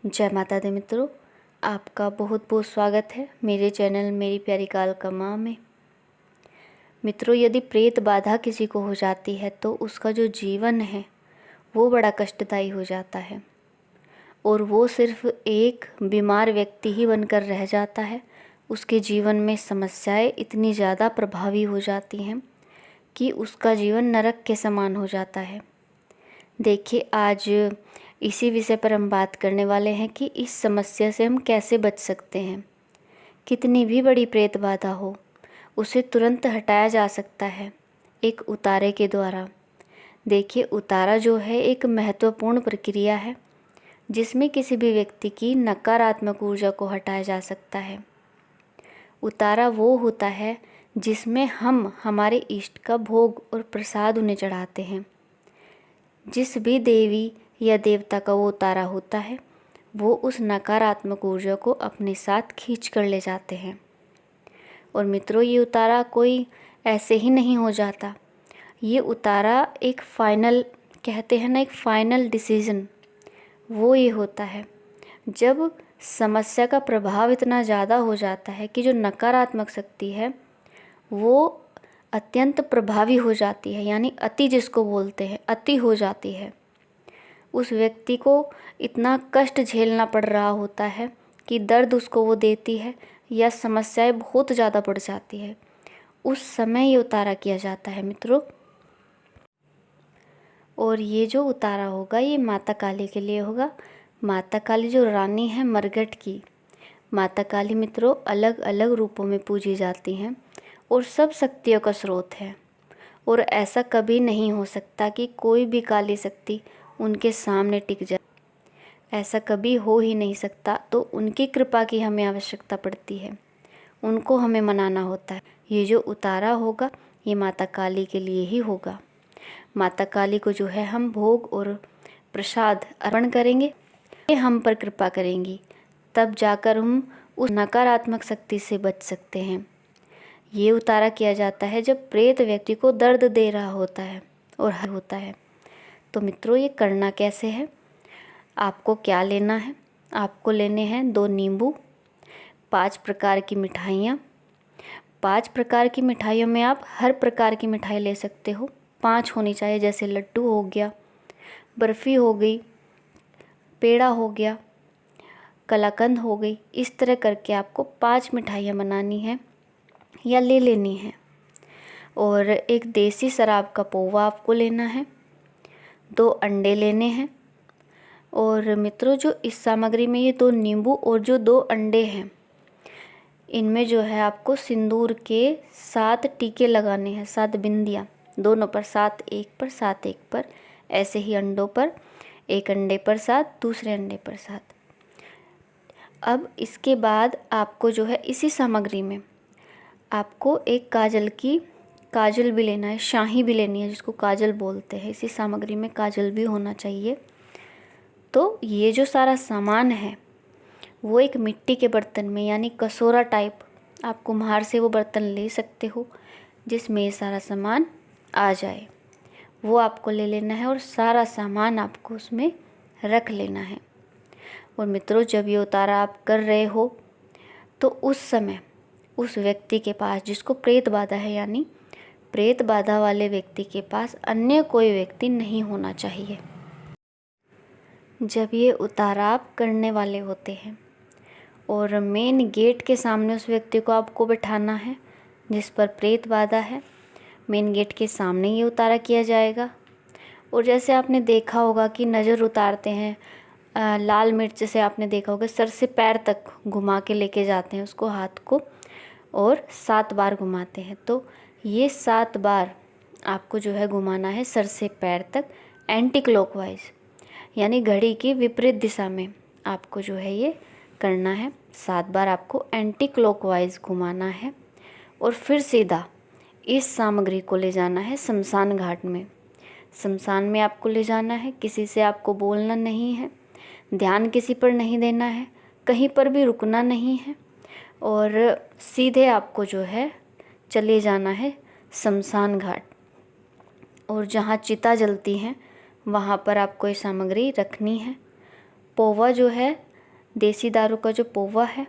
जय माता दी मित्रों, आपका बहुत बहुत स्वागत है मेरे चैनल मेरी प्यारी कालका माँ में। मित्रों, यदि प्रेत बाधा किसी को हो जाती है तो उसका जो जीवन है वो बड़ा कष्टदायी हो जाता है और वो सिर्फ एक बीमार व्यक्ति ही बनकर रह जाता है। उसके जीवन में समस्याएं इतनी ज़्यादा प्रभावी हो जाती हैं कि उसका जीवन नरक के समान हो जाता है। देखिए, आज इसी विषय पर हम बात करने वाले हैं कि इस समस्या से हम कैसे बच सकते हैं। कितनी भी बड़ी प्रेत बाधा हो, उसे तुरंत हटाया जा सकता है एक उतारे के द्वारा। देखिए, उतारा जो है एक महत्वपूर्ण प्रक्रिया है जिसमें किसी भी व्यक्ति की नकारात्मक ऊर्जा को हटाया जा सकता है। उतारा वो होता है जिसमें हम हमारे इष्ट का भोग और प्रसाद उन्हें चढ़ाते हैं। जिस भी देवी या देवता का वो उतारा होता है, वो उस नकारात्मक ऊर्जा को अपने साथ खींच कर ले जाते हैं। और मित्रों, ये उतारा कोई ऐसे ही नहीं हो जाता। ये उतारा एक फाइनल, कहते हैं ना, एक फाइनल डिसीजन वो ये होता है जब समस्या का प्रभाव इतना ज़्यादा हो जाता है कि जो नकारात्मक शक्ति है वो अत्यंत प्रभावी हो जाती है, यानी अति जिसको बोलते हैं, अति हो जाती है। उस व्यक्ति को इतना कष्ट झेलना पड़ रहा होता है कि दर्द उसको वो देती है या समस्याएं बहुत ज़्यादा बढ़ जाती है। उस समय ये उतारा किया जाता है मित्रों। और ये जो उतारा होगा ये माता काली के लिए होगा। माता काली जो रानी है मरघट की, माता काली मित्रों अलग अलग रूपों में पूजी जाती हैं और सब शक्तियों का स्रोत है। और ऐसा कभी नहीं हो सकता कि कोई भी काली शक्ति उनके सामने टिक जाए, ऐसा कभी हो ही नहीं सकता। तो उनकी कृपा की हमें आवश्यकता पड़ती है, उनको हमें मनाना होता है। ये जो उतारा होगा ये माता काली के लिए ही होगा। माता काली को जो है हम भोग और प्रसाद अर्पण करेंगे, ये हम पर कृपा करेंगी, तब जाकर हम उस नकारात्मक शक्ति से बच सकते हैं। ये उतारा किया जाता है जब प्रेत व्यक्ति को दर्द दे रहा होता है और हर होता है। तो मित्रों, ये करना कैसे है? आपको क्या लेना है? आपको लेने हैं 2 नींबू, 5 प्रकार की मिठाइयाँ। 5 प्रकार की मिठाइयों में आप हर प्रकार की मिठाई ले सकते हो, 5 होनी चाहिए। जैसे लड्डू हो गया, बर्फ़ी हो गई, पेड़ा हो गया, कलाकंद हो गई। इस तरह करके आपको 5 मिठाइयाँ बनानी है या ले लेनी है। और एक देसी शराब का पौवा आपको लेना है, 2 अंडे लेने हैं। और मित्रों, जो इस सामग्री में ये 2 नींबू और जो 2 अंडे हैं, इनमें जो है आपको सिंदूर के 7 टीके लगाने हैं, 7 बिंदियाँ, दोनों पर 7, एक पर 7, एक पर, ऐसे ही अंडों पर, एक अंडे पर 7, दूसरे अंडे पर 7। अब इसके बाद आपको जो है इसी सामग्री में आपको एक काजल भी लेना है, शाही भी लेनी है, जिसको काजल बोलते हैं। इसी सामग्री में काजल भी होना चाहिए। तो ये जो सारा सामान है वो एक मिट्टी के बर्तन में, यानी कटोरा टाइप, आप कुम्हार से वो बर्तन ले सकते हो जिसमें ये सारा सामान आ जाए, वो आपको ले लेना है और सारा सामान आपको उसमें रख लेना है। और मित्रों, जब ये उतारा आप कर रहे हो तो उस समय उस व्यक्ति के पास जिसको प्रेत बाधा है, यानी प्रेत बाधा वाले व्यक्ति के पास अन्य कोई व्यक्ति नहीं होना चाहिए। जब ये उतारा आप करने वाले होते हैं और मेन गेट के सामने उस व्यक्ति को आपको बिठाना है जिस पर प्रेत बाधा है। मेन गेट के सामने ये उतारा किया जाएगा। और जैसे आपने देखा होगा कि नज़र उतारते हैं, लाल मिर्च से आपने देखा होगा सर से पैर तक घुमा के लेके जाते हैं उसको, हाथ को, और 7 बार घुमाते हैं। तो ये 7 बार आपको जो है घुमाना है सर से पैर तक, एंटी क्लॉकवाइज, यानी घड़ी की विपरीत दिशा में आपको जो है ये करना है। 7 बार आपको एंटी क्लॉकवाइज घुमाना है और फिर सीधा इस सामग्री को ले जाना है शमशान घाट में। शमशान में आपको ले जाना है, किसी से आपको बोलना नहीं है, ध्यान किसी पर नहीं देना है, कहीं पर भी रुकना नहीं है, और सीधे आपको जो है चले जाना है शमशान घाट। और जहाँ चिता जलती हैं वहाँ पर आपको ये सामग्री रखनी है। पौवा जो है देसी दारू का जो पौवा है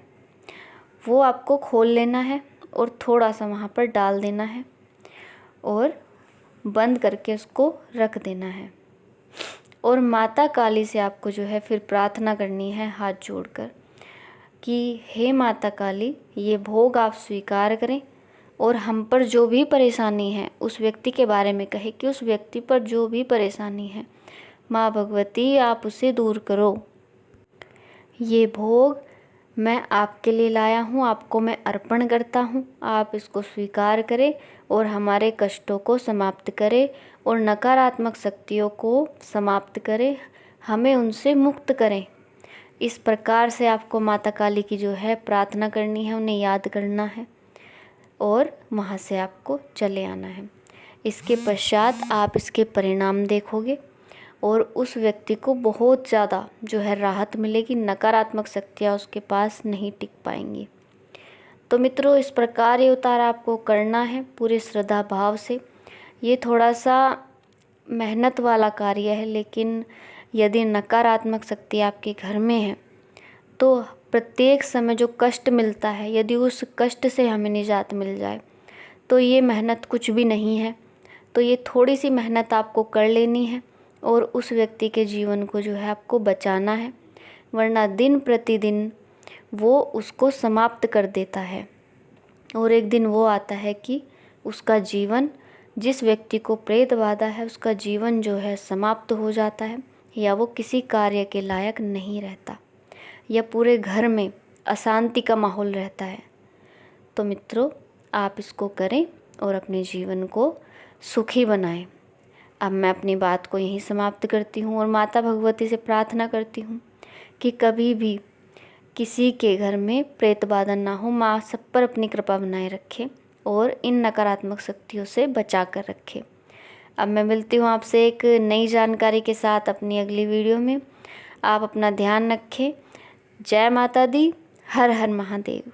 वो आपको खोल लेना है और थोड़ा सा वहाँ पर डाल देना है और बंद करके उसको रख देना है। और माता काली से आपको जो है फिर प्रार्थना करनी है हाथ जोड़कर कि हे माता काली, ये भोग आप स्वीकार करें और हम पर जो भी परेशानी है, उस व्यक्ति के बारे में कहे कि उस व्यक्ति पर जो भी परेशानी है माँ भगवती आप उसे दूर करो। ये भोग मैं आपके लिए लाया हूँ, आपको मैं अर्पण करता हूँ, आप इसको स्वीकार करें और हमारे कष्टों को समाप्त करें और नकारात्मक शक्तियों को समाप्त करें, हमें उनसे मुक्त करें। इस प्रकार से आपको माता काली की जो है प्रार्थना करनी है, उन्हें याद करना है और वहाँ से आपको चले आना है। इसके पश्चात आप इसके परिणाम देखोगे और उस व्यक्ति को बहुत ज़्यादा जो है राहत मिलेगी, नकारात्मक शक्तियाँ उसके पास नहीं टिक पाएंगी। तो मित्रों, इस प्रकार ये उतारा आपको करना है पूरे श्रद्धा भाव से। ये थोड़ा सा मेहनत वाला कार्य है, लेकिन यदि नकारात्मक शक्ति आपके घर में है तो प्रत्येक समय जो कष्ट मिलता है, यदि उस कष्ट से हमें निजात मिल जाए तो ये मेहनत कुछ भी नहीं है। तो ये थोड़ी सी मेहनत आपको कर लेनी है और उस व्यक्ति के जीवन को जो है आपको बचाना है, वरना दिन प्रतिदिन वो उसको समाप्त कर देता है। और एक दिन वो आता है कि उसका जीवन, जिस व्यक्ति को प्रेत बाधा है, उसका जीवन जो है समाप्त हो जाता है या वो किसी कार्य के लायक नहीं रहता या पूरे घर में अशांति का माहौल रहता है। तो मित्रों, आप इसको करें और अपने जीवन को सुखी बनाएं। अब मैं अपनी बात को यहीं समाप्त करती हूँ और माता भगवती से प्रार्थना करती हूँ कि कभी भी किसी के घर में प्रेत बाधा ना हो। माँ सब पर अपनी कृपा बनाए रखे और इन नकारात्मक शक्तियों से बचा कर रखे। अब मैं मिलती हूँ आपसे एक नई जानकारी के साथ अपनी अगली वीडियो में। आप अपना ध्यान रखें। जय माता दी। हर हर महादेव।